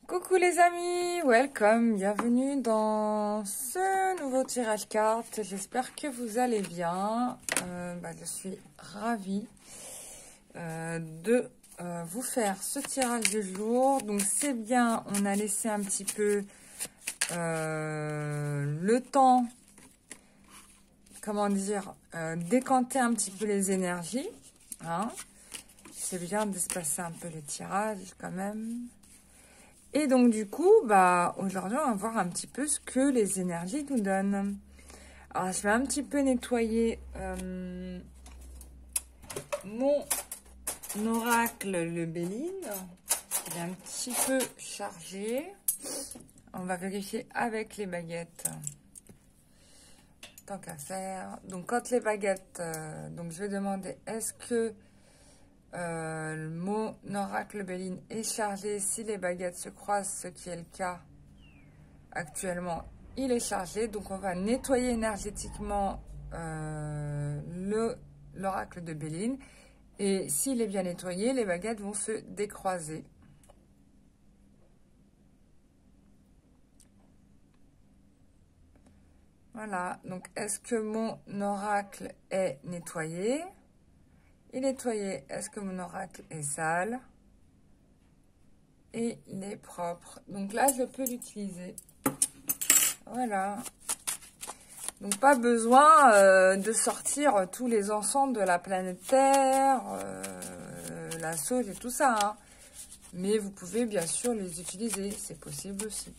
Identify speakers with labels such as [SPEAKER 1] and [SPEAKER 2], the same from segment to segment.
[SPEAKER 1] Coucou les amis, welcome, bienvenue dans ce nouveau tirage carte. J'espère que vous allez bien. Je suis ravie de vous faire ce tirage du jour. Donc c'est bien, on a laissé un petit peu le temps, comment dire, décanter un petit peu les énergies. Hein. C'est bien d'espacer un peu les tirages quand même. Et donc, du coup, aujourd'hui, on va voir un petit peu ce que les énergies nous donnent. Alors, je vais un petit peu nettoyer mon oracle, le Béline. Il est un petit peu chargé. On va vérifier avec les baguettes. Tant qu'à faire. Donc, quand les baguettes... donc, je vais demander, est-ce que... mon oracle Béline est chargé. Si les baguettes se croisent, ce qui est le cas actuellement, il est chargé. Donc on va nettoyer énergétiquement l'oracle de Béline. Et s'il est bien nettoyé, les baguettes vont se décroiser. Voilà. Donc est-ce que mon oracle est nettoyé ? Il est nettoyé. Est-ce que mon oracle est sale? Et il est propre. Donc là, je peux l'utiliser. Voilà. Donc pas besoin de sortir tous les ensembles de la planète Terre, la sauge et tout ça. Hein. Mais vous pouvez bien sûr les utiliser. C'est possible aussi.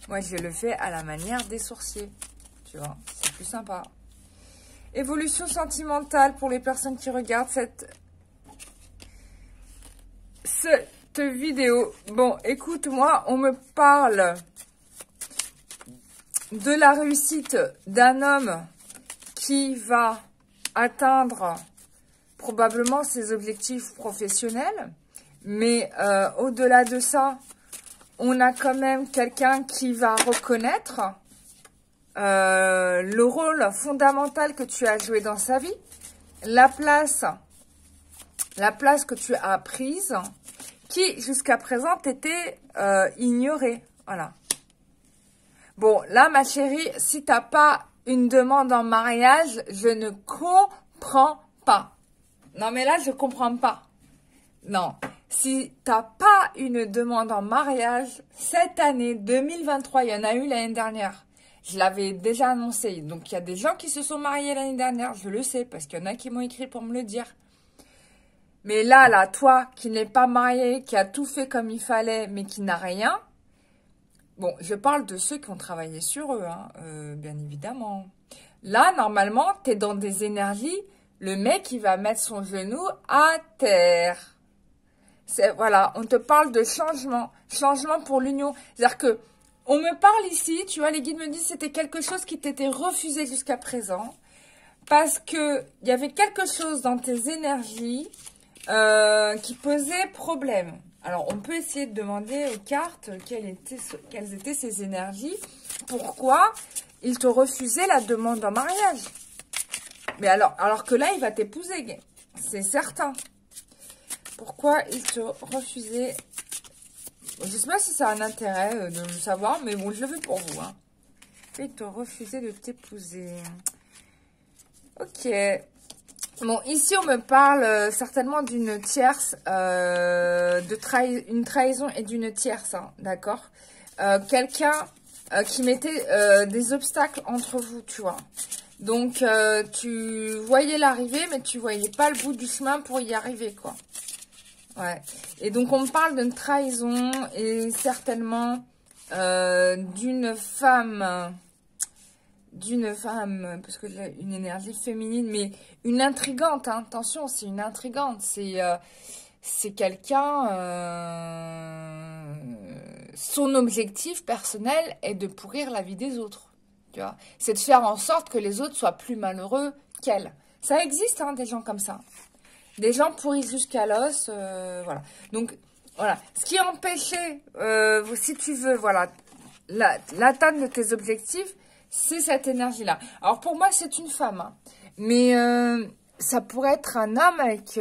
[SPEAKER 1] Moi, je le fais à la manière des sorciers. Tu vois, c'est plus sympa. Évolution sentimentale pour les personnes qui regardent cette vidéo. Bon, écoute, moi, on me parle de la réussite d'un homme qui va atteindre probablement ses objectifs professionnels. Mais au-delà de ça, on a quand même quelqu'un qui va reconnaître le rôle fondamental que tu as joué dans sa vie, la place que tu as prise, qui jusqu'à présent t'était ignorée. Voilà. Bon, là, ma chérie, si tu n'as pas une demande en mariage, je ne comprends pas. Non, mais là, je ne comprends pas. Non. Si tu n'as pas une demande en mariage, cette année 2023, il y en a eu l'année dernière. Je l'avais déjà annoncé. Donc, il y a des gens qui se sont mariés l'année dernière. Je le sais parce qu'il y en a qui m'ont écrit pour me le dire. Mais là, toi qui n'es pas marié, qui a tout fait comme il fallait, mais qui n'a rien. Bon, je parle de ceux qui ont travaillé sur eux, hein, bien évidemment. Là, normalement, tu es dans des énergies. Le mec, il va mettre son genou à terre. Voilà, on te parle de changement. Changement pour l'union. C'est-à-dire que on me parle ici, tu vois, les guides me disent que c'était quelque chose qui t'était refusé jusqu'à présent. Parce qu'il y avait quelque chose dans tes énergies qui posait problème. Alors, on peut essayer de demander aux cartes quelles étaient ces énergies. Pourquoi il te refusait la demande en mariage. Mais alors que là, il va t'épouser. C'est certain. Pourquoi il te refusait... Je ne sais pas si ça a un intérêt de le savoir, mais bon, je le fais pour vous. Hein. Il te refusait de t'épouser. Ok. Bon, ici, on me parle certainement d'une tierce, une trahison et d'une tierce, hein, d'accord? Quelqu'un qui mettait des obstacles entre vous, tu vois. Donc, tu voyais l'arrivée, mais tu voyais pas le bout du chemin pour y arriver, quoi. Ouais. Et donc, on me parle d'une trahison et certainement d'une femme, parce que j'ai une énergie féminine, mais une intrigante, hein, attention, c'est une intrigante, c'est quelqu'un, son objectif personnel est de pourrir la vie des autres, tu vois, c'est de faire en sorte que les autres soient plus malheureux qu'elle. Ça existe, hein, des gens comme ça, des gens pourris jusqu'à l'os, voilà. Donc, voilà, ce qui empêchait, si tu veux, voilà, l'atteinte de tes objectifs, c'est cette énergie-là. Alors, pour moi, c'est une femme. Hein. Mais ça pourrait être un homme avec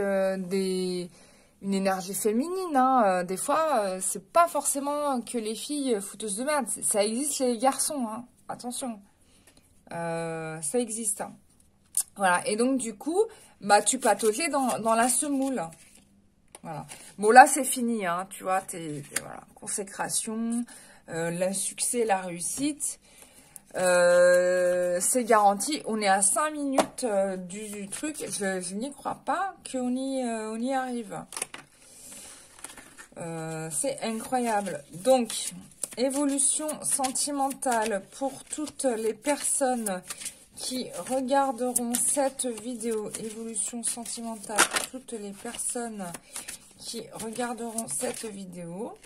[SPEAKER 1] une énergie féminine. Hein. Des fois, c'est pas forcément que les filles fouteuses de merde. Ça existe chez les garçons. Hein. Attention. Ça existe. Hein. Voilà. Et donc, du coup, bah, tu pataugeais dans la semoule. Voilà. Bon, là, c'est fini. Hein. Tu vois, voilà, consécration, le succès, la réussite. C'est garanti. On est à 5 minutes du truc. Je n'y crois pas qu'on y arrive. C'est incroyable. Donc, évolution sentimentale pour toutes les personnes qui regarderont cette vidéo. Évolution sentimentale pour toutes les personnes qui regarderont cette vidéo.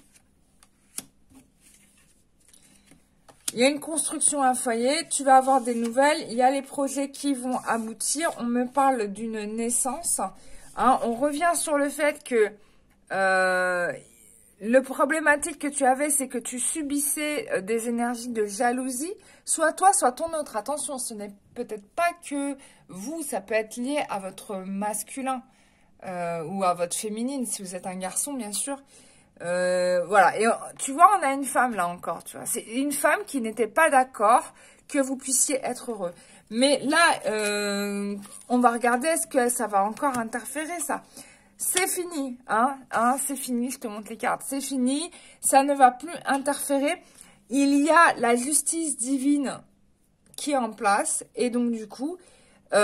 [SPEAKER 1] Il y a une construction, un foyer, tu vas avoir des nouvelles, il y a les projets qui vont aboutir, on me parle d'une naissance. Hein, on revient sur le fait que le problématique que tu avais, c'est que tu subissais des énergies de jalousie, soit toi, soit ton autre. Attention, ce n'est peut-être pas que vous, ça peut être lié à votre masculin ou à votre féminine, si vous êtes un garçon, bien sûr. Voilà, et tu vois, on a une femme là encore, tu vois. C'est une femme qui n'était pas d'accord que vous puissiez être heureux. Mais là, on va regarder, est-ce que ça va encore interférer, ça? C'est fini, hein, c'est fini, je te montre les cartes. C'est fini, ça ne va plus interférer. Il y a la justice divine qui est en place. Et donc, du coup, peut-être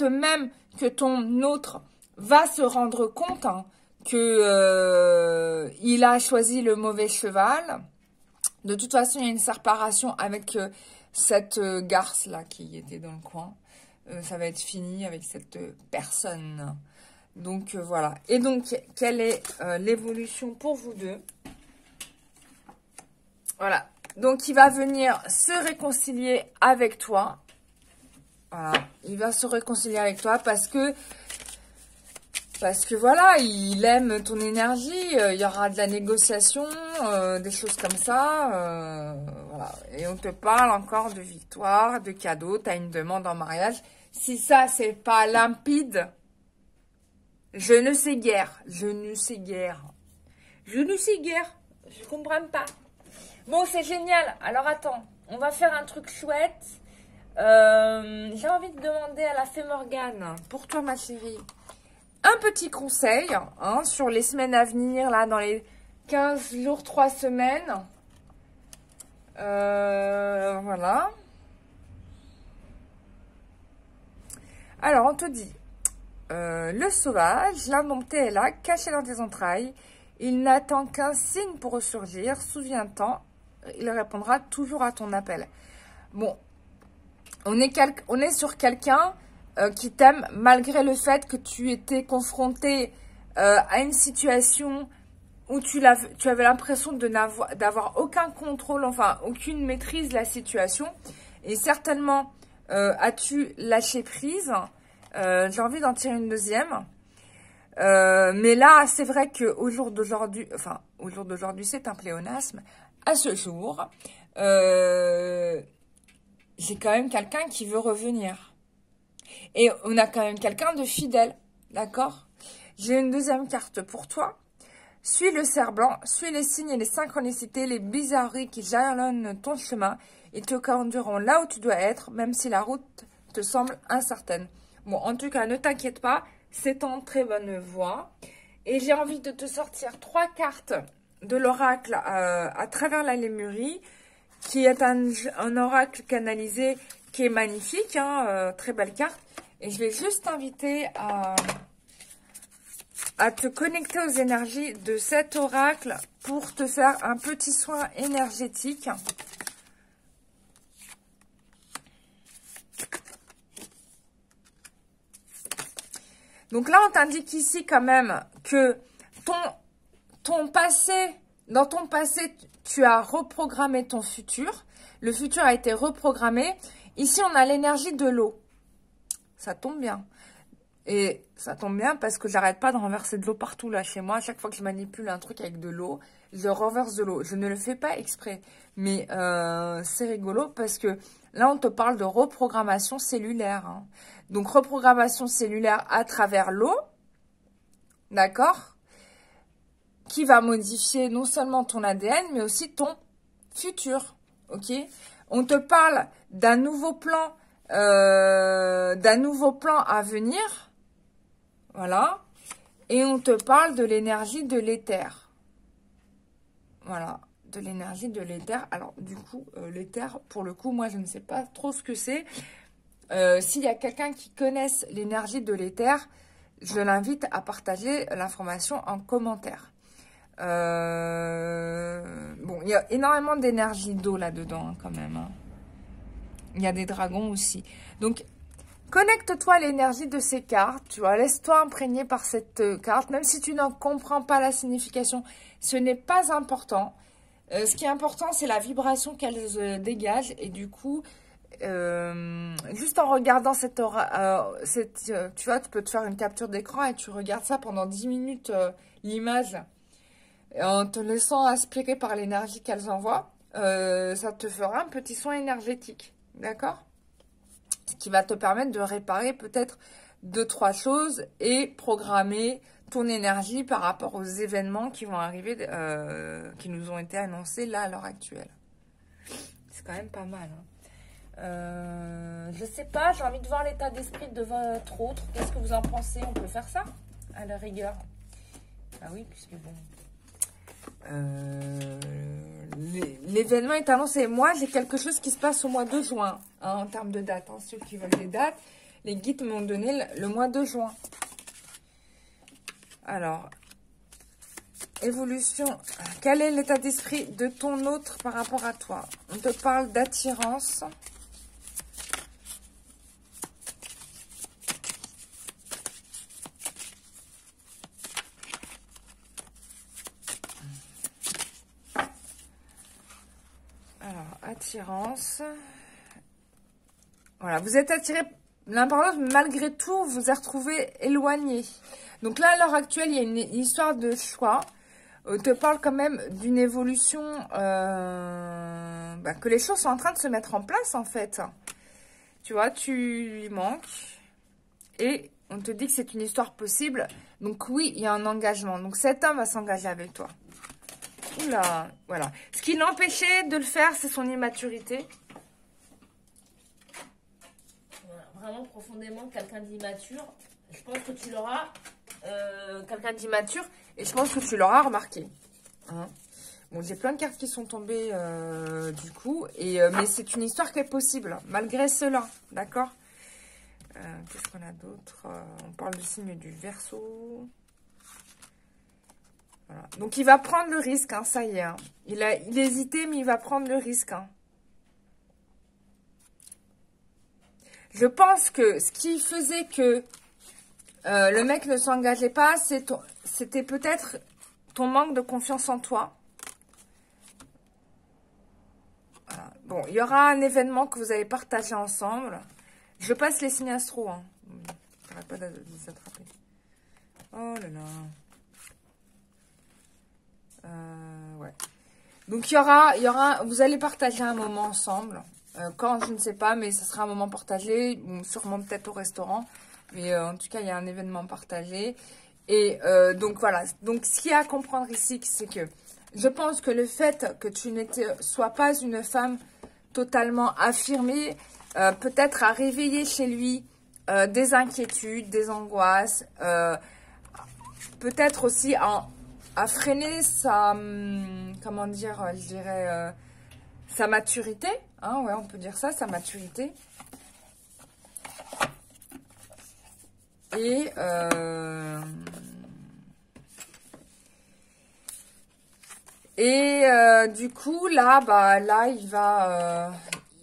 [SPEAKER 1] même que ton autre va se rendre compte, hein, que il a choisi le mauvais cheval. De toute façon, il y a une séparation avec cette garce-là qui était dans le coin. Ça va être fini avec cette personne. Donc, voilà. Et donc, quelle est l'évolution pour vous deux? Voilà. Donc, il va venir se réconcilier avec toi. Voilà. Il va se réconcilier avec toi parce que voilà, il aime ton énergie, il y aura de la négociation, des choses comme ça. Voilà. Et on te parle encore de victoire, de cadeaux, tu as une demande en mariage. Si ça, c'est pas limpide, je ne sais guère, je ne sais guère. Je ne sais guère, je comprends pas. Bon, c'est génial. Alors attends, on va faire un truc chouette. J'ai envie de demander à la fée Morgane, pour toi ma chérie, un petit conseil hein, sur les semaines à venir, là, dans les 15 jours, 3 semaines. Voilà. Alors, on te dit, le sauvage, l'indompté est là, caché dans tes entrailles. Il n'attend qu'un signe pour ressurgir. Souviens-t'en, il répondra toujours à ton appel. Bon, on est sur quelqu'un qui t'aime malgré le fait que tu étais confronté à une situation où tu avais l'impression d'avoir aucun contrôle, enfin aucune maîtrise de la situation. Et certainement as-tu lâché prise. J'ai envie d'en tirer une deuxième. Mais là, c'est vrai qu'au jour d'aujourd'hui, enfin au jour d'aujourd'hui, c'est un pléonasme. À ce jour, j'ai quand même quelqu'un qui veut revenir. Et on a quand même quelqu'un de fidèle, d'accord? J'ai une deuxième carte pour toi. Suis le cerf blanc, suis les signes et les synchronicités, les bizarreries qui jalonnent ton chemin et te conduiront là où tu dois être, même si la route te semble incertaine. Bon, en tout cas, ne t'inquiète pas, c'est en très bonne voie. Et j'ai envie de te sortir 3 cartes de l'oracle à travers la Lémurie, qui est un oracle canalisé qui est magnifique, hein, très belle carte. Et je vais juste t'inviter à te connecter aux énergies de cet oracle pour te faire un petit soin énergétique. Donc là, on t'indique ici quand même que ton passé, dans ton passé, tu as reprogrammé ton futur. Le futur a été reprogrammé. Ici, on a l'énergie de l'eau. Ça tombe bien. Et ça tombe bien parce que j'arrête pas de renverser de l'eau partout là chez moi. À chaque fois que je manipule un truc avec de l'eau, je renverse de l'eau. Je ne le fais pas exprès. Mais c'est rigolo parce que là, on te parle de reprogrammation cellulaire. Hein. Donc, reprogrammation cellulaire à travers l'eau. d'accord? Qui va modifier non seulement ton ADN, mais aussi ton futur, ok? On te parle d'un nouveau plan à venir, voilà. Et on te parle de l'énergie de l'éther. Voilà, de l'énergie de l'éther. Alors, du coup, l'éther, pour le coup, moi, je ne sais pas trop ce que c'est. S'il y a quelqu'un qui connaisse l'énergie de l'éther, je l'invite à partager l'information en commentaire. Bon, il y a énormément d'énergie d'eau là-dedans, hein, quand même. Hein. Il y a des dragons aussi. Donc, connecte-toi à l'énergie de ces cartes, tu vois, laisse-toi imprégner par cette carte, même si tu n'en comprends pas la signification, ce n'est pas important. Ce qui est important, c'est la vibration qu'elles dégagent, et du coup, juste en regardant cette tu vois, tu peux te faire une capture d'écran et tu regardes ça pendant 10 minutes, l'image, en te laissant aspirer par l'énergie qu'elles envoient, ça te fera un petit soin énergétique, d'accord ? Ce qui va te permettre de réparer peut-être 2-3 choses et programmer ton énergie par rapport aux événements qui vont arriver, qui nous ont été annoncés là à l'heure actuelle. C'est quand même pas mal. Hein. Je sais pas, j'ai envie de voir l'état d'esprit de votre autre. Qu'est-ce que vous en pensez? On peut faire ça à la rigueur. Ah oui, puisque bon... l'événement est annoncé. Moi, j'ai quelque chose qui se passe au mois de juin, hein, en termes de date. Hein. Ceux qui veulent des dates, les guides m'ont donné le mois de juin. Alors, évolution. Quel est l'état d'esprit de ton autre par rapport à toi? On te parle d'attirance. Attirance. Voilà, vous êtes attiré l'un par l'autre, mais malgré tout, vous vous êtes retrouvés éloignés. Donc là, à l'heure actuelle, il y a une histoire de choix. On te parle quand même d'une évolution, que les choses sont en train de se mettre en place, en fait. Tu vois, tu lui manques. Et on te dit que c'est une histoire possible. Donc oui, il y a un engagement. Donc cet homme va s'engager avec toi. Oula, voilà. Ce qui l'empêchait de le faire, c'est son immaturité. Voilà, vraiment profondément, quelqu'un d'immature. Je pense que tu l'auras, quelqu'un d'immature, et je pense que tu l'auras remarqué. Hein. Bon, j'ai plein de cartes qui sont tombées, du coup, mais c'est une histoire qui est possible, malgré cela, d'accord? Qu'est-ce qu'on a d'autre? On parle du signe du Verseau. Voilà. Donc, il va prendre le risque, hein, ça y est. Hein. Il hésitait, mais il va prendre le risque. Hein. Je pense que ce qui faisait que le mec ne s'engageait pas, c'était peut-être ton manque de confiance en toi. Voilà. Bon, il y aura un événement que vous allez partager ensemble. Je passe les signes astro. Hein. J'arrête pas de les attraper. Oh là là. Ouais. Donc, il y aura, vous allez partager un moment ensemble. Quand, je ne sais pas, mais ce sera un moment partagé. Bon, sûrement peut-être au restaurant. Mais en tout cas, il y a un événement partagé. Et donc, voilà. Donc, ce qu'il y a à comprendre ici, c'est que je pense que le fait que tu ne sois pas une femme totalement affirmée, peut-être à réveiller chez lui des inquiétudes, des angoisses, peut-être aussi à freiner sa, comment dire, je dirais, sa maturité, hein, ouais, on peut dire ça, sa maturité. Et du coup, là,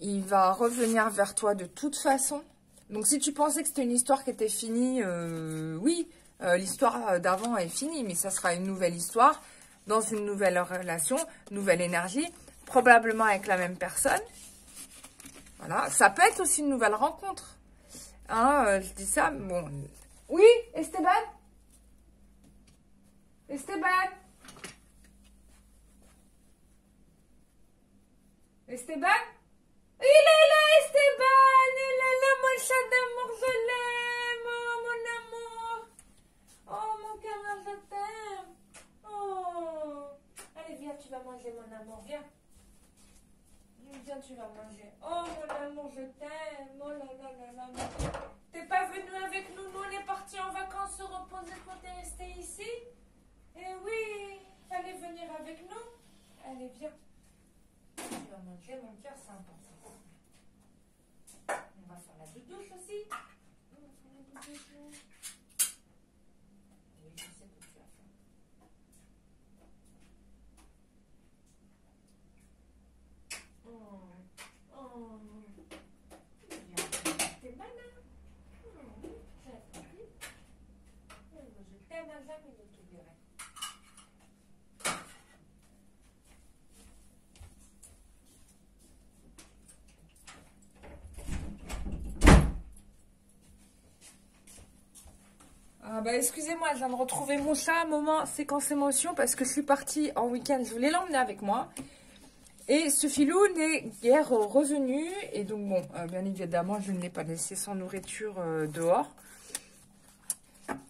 [SPEAKER 1] il va revenir vers toi de toute façon. Donc, si tu pensais que c'était une histoire qui était finie, oui, l'histoire d'avant est finie, mais ça sera une nouvelle histoire, dans une nouvelle relation, nouvelle énergie, probablement avec la même personne. Voilà, ça peut être aussi une nouvelle rencontre. Hein, je dis ça, bon. Oui, Esteban? Esteban? Esteban? Il est là, Esteban! Il est là, mon chat d'amour, je l'aime! Oh, mon amour! Oh, mon cœur tu vas manger, mon amour. Viens. Viens, tu vas manger. Oh, mon amour, je t'aime. Oh là là là là. T'es pas venu avec nous? Nous, on est partis en vacances se reposer pour t'es resté ici? Eh oui, fallait venir avec nous. Allez, viens. Tu vas manger, mon cœur, c'est important. On va faire la douche aussi. Oui, je sais que tu as faim. T'es malin. Je t'aime à jamais de tout dire. Ah bah excusez-moi, je viens de retrouver mon chat, moment séquence émotion, parce que je suis partie en week-end, je voulais l'emmener avec moi. Et ce filou n'est guère revenu, et donc bon, bien évidemment, je ne l'ai pas laissé sans nourriture dehors.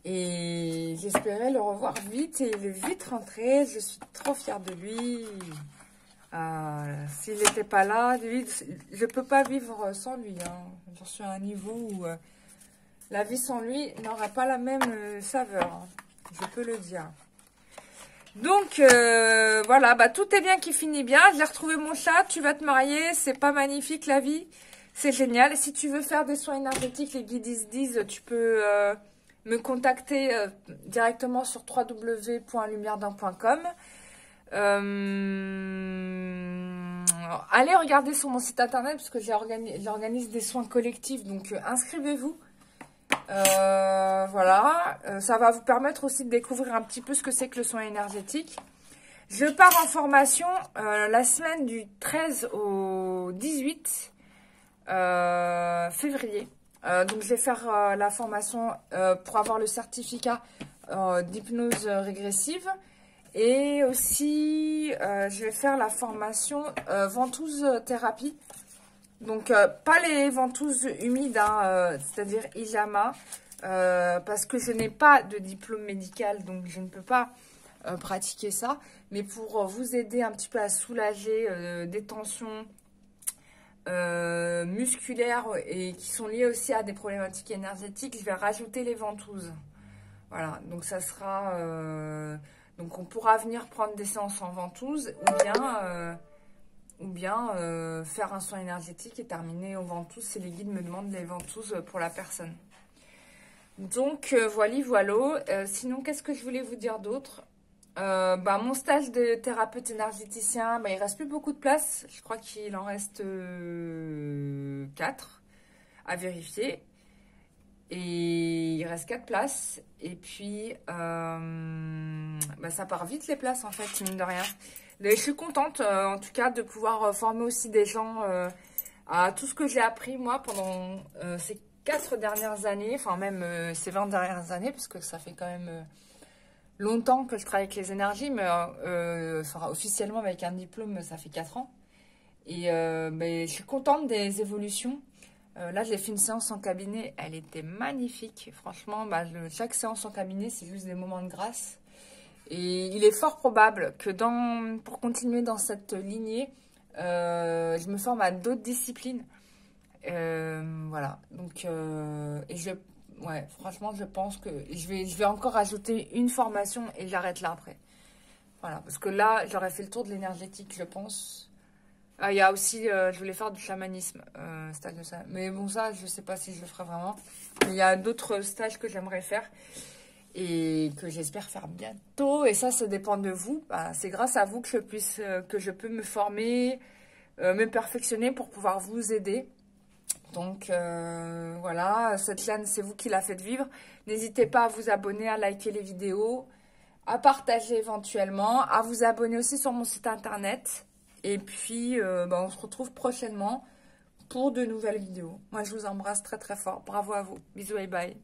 [SPEAKER 1] Et j'espérais le revoir vite, et il est vite rentré, je suis trop fière de lui. S'il n'était pas là, lui, je ne peux pas vivre sans lui, hein. J'en suis à un niveau où... la vie sans lui n'aura pas la même saveur, hein, je peux le dire. Donc, voilà, bah, tout est bien qui finit bien. J'ai retrouvé mon chat, tu vas te marier, c'est pas magnifique la vie, c'est génial. Si tu veux faire des soins énergétiques, les guides disent, tu peux me contacter directement sur www.lumièredun.com. Allez regarder sur mon site internet, parce que j'organise des soins collectifs, donc inscrivez-vous. Voilà, ça va vous permettre aussi de découvrir un petit peu ce que c'est que le soin énergétique. Je pars en formation la semaine du 13 au 18 février. Donc je vais faire la formation pour avoir le certificat d'hypnose régressive. Et aussi, je vais faire la formation ventouse thérapie. Donc, pas les ventouses humides, hein, c'est-à-dire hijama, parce que je n'ai pas de diplôme médical, donc je ne peux pas pratiquer ça. Mais pour vous aider un petit peu à soulager des tensions musculaires et qui sont liées aussi à des problématiques énergétiques, je vais rajouter les ventouses. Voilà, donc ça sera... donc on pourra venir prendre des séances en ventouse ou bien faire un soin énergétique et terminer aux ventouses si les guides me demandent les ventouses pour la personne. Donc voilà. Sinon, qu'est-ce que je voulais vous dire d'autre? Mon stage de thérapeute énergéticien, il reste plus beaucoup de place. Je crois qu'il en reste 4 à vérifier. Et il reste 4 places. Et puis, ça part vite les places en fait, mine de rien. Mais je suis contente en tout cas de pouvoir former aussi des gens à tout ce que j'ai appris moi pendant ces 4 dernières années, enfin même ces 20 dernières années, parce que ça fait quand même longtemps que je travaille avec les énergies, mais officiellement avec un diplôme, ça fait 4 ans. Et je suis contente des évolutions. Là, j'ai fait une séance en cabinet, elle était magnifique. Franchement, chaque séance en cabinet, c'est juste des moments de grâce. Et il est fort probable que pour continuer dans cette lignée, je me forme à d'autres disciplines. Voilà. Donc, franchement, je pense que je vais encore ajouter une formation et j'arrête là après. Voilà. Parce que là, j'aurais fait le tour de l'énergétique, je pense. Il y a aussi, je voulais faire du chamanisme, stage de ça. Mais bon, ça, je sais pas si je le ferai vraiment. Mais il y a d'autres stages que j'aimerais faire. Et que j'espère faire bientôt. Et ça dépend de vous. C'est grâce à vous que je peux me former, me perfectionner pour pouvoir vous aider. Donc, voilà. Cette chaîne, c'est vous qui la faites vivre. N'hésitez pas à vous abonner, à liker les vidéos, à partager éventuellement, à vous abonner aussi sur mon site internet. Et puis, on se retrouve prochainement pour de nouvelles vidéos. Moi, je vous embrasse très très fort. Bravo à vous. Bisous et bye.